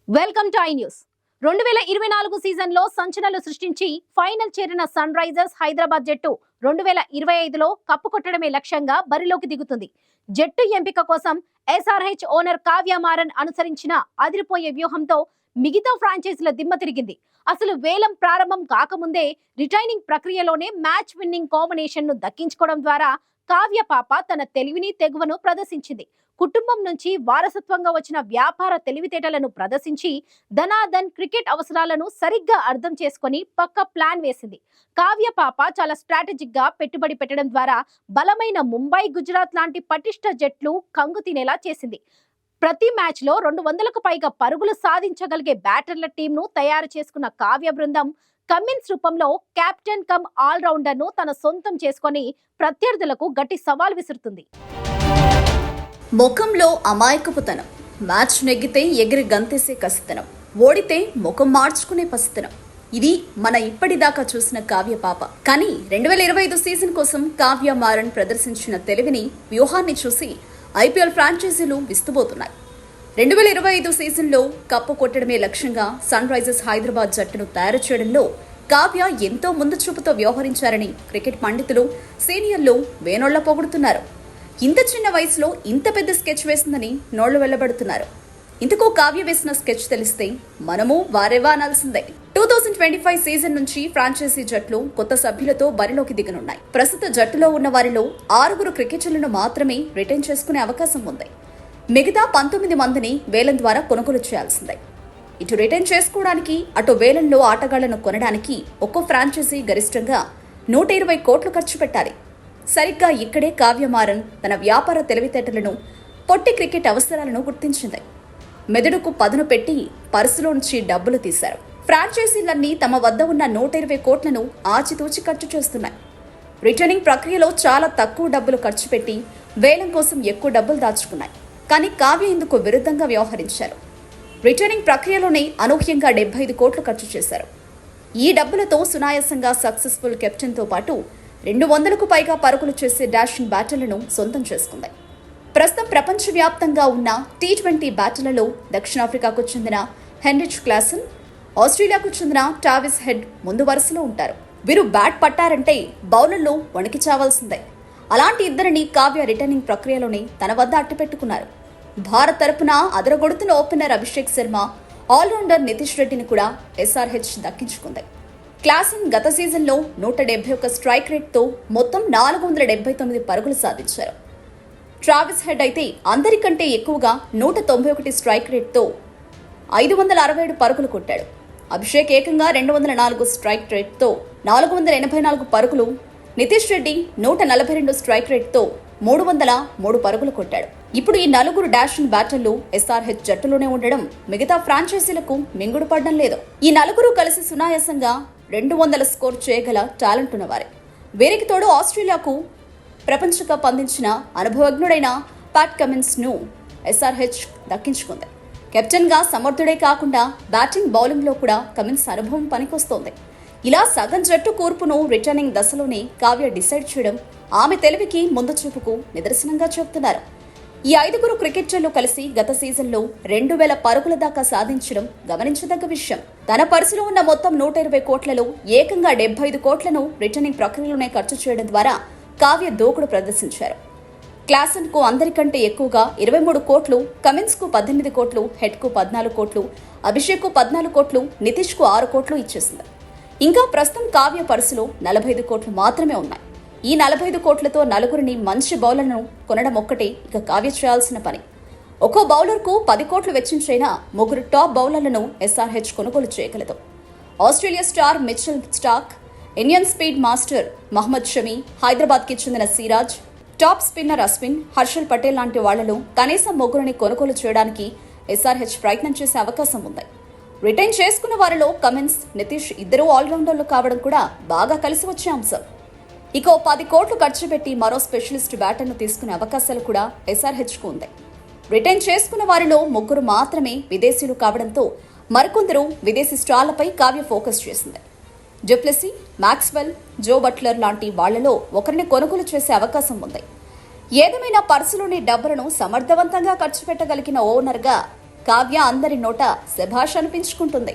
Welcome to I news. 2024 సీజన్లో సంచలనాలు సృష్టించి final చేరిన సన్ రైజర్స్ హైదరాబాద్ జట్టు 2025లో కప్పు కొట్టడమే లక్ష్యంగా బరిలోకి దిగుతుంది. జట్టు ఎంపిక కోసం ఎస్ఆర్హెచ్ ఓనర్ కావ్య మారన్ అనుసరించిన అదిరిపోయే వ్యూహంతో మిగతా ఫ్రాంచైజీల దిమ్మ తిరిగింది. అసలు వేలం ప్రారంభం కాకముందే రిటైనింగ్ ప్రక్రియలోనే మ్యాచ్ విన్నింగ్ కాంబినేషన్ ను దక్కించుకోవడం ద్వారా కావ్య పాప తన తెలివిని తెగువను ప్రదర్శించింది. కుటుంబం నుంచి వారసత్వంగా వచ్చిన వ్యాపార తెలివితేటలను ప్రదర్శించి ధనాధన్ క్రికెట్ అవసరాలను సరిగ్గా అర్థం చేసుకొని పక్క ప్లాన్ వేసింది. కావ్య పాప చాలా స్ట్రాటజిక్ గా పెట్టుబడి పెట్టడం ద్వారా బలమైన ముంబై, గుజరాత్ లాంటి పటిష్ట జట్లు కంగు తినేలా చేసింది. ప్రతి మ్యాచ్ లో 200కు పైగా పరుగులు సాధించగలిగే బ్యాటర్ల టీంను తయారు చేసుకున్న కావ్య బృందం కమిన్స్ రూపంలో కెప్టెన్ కమ్ ఆల్ రౌండర్ ను తన సొంతం చేసుకొని ప్రత్యర్థులకు గట్టి సవాల్ విసురుతుంది. ముఖంలో అమాయకపుతనం, మ్యాచ్ నెగ్గితే ఎగిరి గంతేసే కసితనం, ఓడితే ముఖం మార్చుకునే పసితనం. ఇది మన ఇప్పటిదాకా చూసిన కావ్య పాప. కానీ 2025 సీజన్ కోసం కావ్య మారన్ ప్రదర్శించిన తెలివిని, వ్యూహాన్ని చూసి ఐపీఎల్ ఫ్రాంచైజీలు విస్తుపోతున్నాయి. 2025 సీజన్లో కప్పు కొట్టడమే లక్ష్యంగా సన్ రైజర్స్ హైదరాబాద్ జట్టును తయారు చేయడంలో కావ్య ఎంతో ముందు చూపుతో వ్యవహరించారని క్రికెట్ పండితులు, సీనియర్లు వేనోళ్ల పొగుడుతున్నారు. ఇంత చిన్న వయసులో ఇంత పెద్ద స్కెచ్ వేసిందని నోళ్లు వెళ్లబడుతున్నారు. ఇంతకు కావ్య వేసిన స్కెచ్ తెలిస్తే మనము వారేవా అనాల్సిందే. 2025 సీజన్ నుంచి ఫ్రాంచైజీ జట్లు కొత్త సభ్యులతో బరిలోకి దిగనున్నాయి. ప్రస్తుత జట్టులో ఉన్న వారిలో 6 క్రికెటర్లను మాత్రమే రిటైన్ చేసుకునే అవకాశం ఉంది. మిగతా 19 మందిని వేలం ద్వారా కొనుగోలు చేయాల్సిందే. ఇటు రిటైన్ చేసుకోవడానికి, అటు వేలంలో ఆటగాళ్లను కొనడానికి ఒక్కో ఫ్రాంచైజీ గరిష్టంగా 120 కోట్లు ఖర్చు పెట్టాలి. సరిగ్గా ఇక్కడే కావ్య మారన్ తన వ్యాపార తెలివితేటలను, పొట్టి క్రికెట్ అవసరాలను గుర్తించింది. మెదడుకు పదును పెట్టి పర్సులోంచి డబ్బులు తీశారు. ఫ్రాంచైజీలన్నీ తమ వద్ద ఉన్న 120 కోట్లను ఆచితూచి ఖర్చు చేస్తున్నాయి. రిటర్నింగ్ ప్రక్రియలో చాలా తక్కువ డబ్బులు ఖర్చు పెట్టి వేలం కోసం ఎక్కువ డబ్బులు దాచుకున్నాయి. కానీ కావ్య ఇందుకు విరుద్ధంగా వ్యవహరించారు. రిటర్నింగ్ ప్రక్రియలోనే అనూహ్యంగా 75 కోట్లు ఖర్చు చేశారు. ఈ డబ్బులతో సునాయాసంగా సక్సెస్ఫుల్ కెప్టెన్తో పాటు 200కు పైగా పరుగులు చేసే డాషింగ్ బ్యాటర్లను సొంతం చేసుకుంది. ప్రస్తుతం ప్రపంచవ్యాప్తంగా ఉన్న T20 బ్యాటర్లలో దక్షిణాఫ్రికాకు చెందిన హెన్రిచ్ క్లాసన్, ఆస్ట్రేలియాకు చెందిన టావిస్ హెడ్ ముందు వరుసలో ఉంటారు. వీరు బ్యాట్ పట్టారంటే బౌలర్లు వణికి చావాల్సిందే. అలాంటి ఇద్దరిని కావ్య రిటర్నింగ్ ప్రక్రియలోనే తన వద్ద అట్టిపెట్టుకున్నారు. భారత్ తరపున అదరగొడుతున్న ఓపెనర్ అభిషేక్ శర్మ, ఆల్రౌండర్ నితీష్ రెడ్డిని కూడా ఎస్ఆర్హెచ్ దక్కించుకుంది. క్లాసన్ గత సీజన్లో 171 స్ట్రైక్ రేట్తో మొత్తం 479 పరుగులు సాధించారు. ట్రావిస్ హెడ్ అయితే అందరికంటే ఎక్కువగా 191 స్ట్రైక్ రేట్తో 567 పరుగులు కొట్టాడు. అభిషేక్ ఏకంగా 204 స్ట్రైక్ రేట్తో 484 పరుగులు, నితీష్ రెడ్డి 142 స్ట్రైక్ రేట్తో 303 పరుగులు కొట్టాడు. ఇప్పుడు ఈ 4 డాషింగ్ బ్యాటర్లు ఎస్ఆర్హెచ్ జట్టులోనే ఉండడం మిగతా ఫ్రాంచైజీలకు మింగుడు పడడం లేదు. ఈ 4 కలిసి సునాయాసంగా 200 స్కోర్ చేయగల టాలెంట్ ఉన్నవారే. వీరికి తోడు ఆస్ట్రేలియాకు ప్రపంచ కప్ అందించిన అనుభవజ్ఞుడైన ప్యాట్ కమిన్స్ ను ఎస్ఆర్హెచ్ దక్కించుకుంది. కెప్టెన్ గా సమర్థుడే కాకుండా బ్యాటింగ్, బౌలింగ్ లో కూడా కమిన్స్ అనుభవం పనికొస్తోంది. ఇలా సగం జట్టు కూర్పును రిటర్నింగ్ దశలోనే కావ్య డిసైడ్ చేయడం ఆమె తెలివికి, ముందు చూపుకు నిదర్శనంగా చెబుతున్నారు. ఈ 5 క్రికెటర్లు కలిసి గత సీజన్లో 2000 పరుగుల దాకా సాధించడం గమనించదగ్గ విషయం. తన పర్సులో ఉన్న మొత్తం 120 కోట్లలో ఏకంగా 75 కోట్లను రిటర్నింగ్ ప్రక్రియలోనే ఖర్చు చేయడం ద్వారా కావ్య దూకుడు ప్రదర్శించారు. క్లాసన్ కు అందరికంటే ఎక్కువగా 23 కోట్లు, కమిన్స్ కు 18 కోట్లు, హెడ్ కు 14 కోట్లు, అభిషేక్ కు 14 కోట్లు, నితీష్ కు 6 కోట్లు ఇచ్చేసింది. ఇంకా ప్రస్తుతం కావ్య పర్సులో 45 కోట్లు మాత్రమే ఉన్నాయి. ఈ 45 కోట్లతో 4 మంచి బౌలర్లను కొనడం ఒక్కటే ఇక కావ్య చేయాల్సిన పని. ఒక్కో బౌలర్కు 10 కోట్లు వెచ్చించైనా 3 టాప్ బౌలర్లను ఎస్ఆర్హెచ్ కొనుగోలు చేయగలదు. Australia star Mitchell Starc, Indian speed master Mohammed Shami, హైదరాబాద్కి చెందిన సిరాజ్, టాప్ స్పిన్నర్ అశ్విన్, హర్షల్ పటేల్ లాంటి వాళ్లలో కనీసం 3 కొనుగోలు చేయడానికి ఎస్ఆర్హెచ్ ప్రయత్నం చేసే అవకాశం ఉంది. రిటైన్ చేసుకున్న వారిలో కమిన్స్, నితీష్ ఇద్దరూ ఆల్రౌండర్లు కావడం కూడా బాగా కలిసి వచ్చే అంశం. ఇక 10 కోట్లు ఖర్చు పెట్టి మరో స్పెషలిస్ట్ బ్యాటర్ను తీసుకునే అవకాశాలు కూడా ఎస్ఆర్హెచ్కు ఉంది. రిటైన్ చేసుకున్న వారిలో 3 మాత్రమే విదేశీయులు కావడంతో మరికొందరు విదేశీ స్టార్లపై కావ్య ఫోకస్ చేసింది. డెప్లెసీ, మ్యాక్స్వెల్, జో బట్లర్ లాంటి వాళ్లలో ఒకరిని కొనుగోలు చేసే అవకాశం ఉంది. ఏదేమైనా పర్సులోని డబ్బులను సమర్థవంతంగా ఖర్చు పెట్టగలిగిన ఓనర్గా కావ్య అందరి నోట శభాష్ అనిపించుకుంటుంది.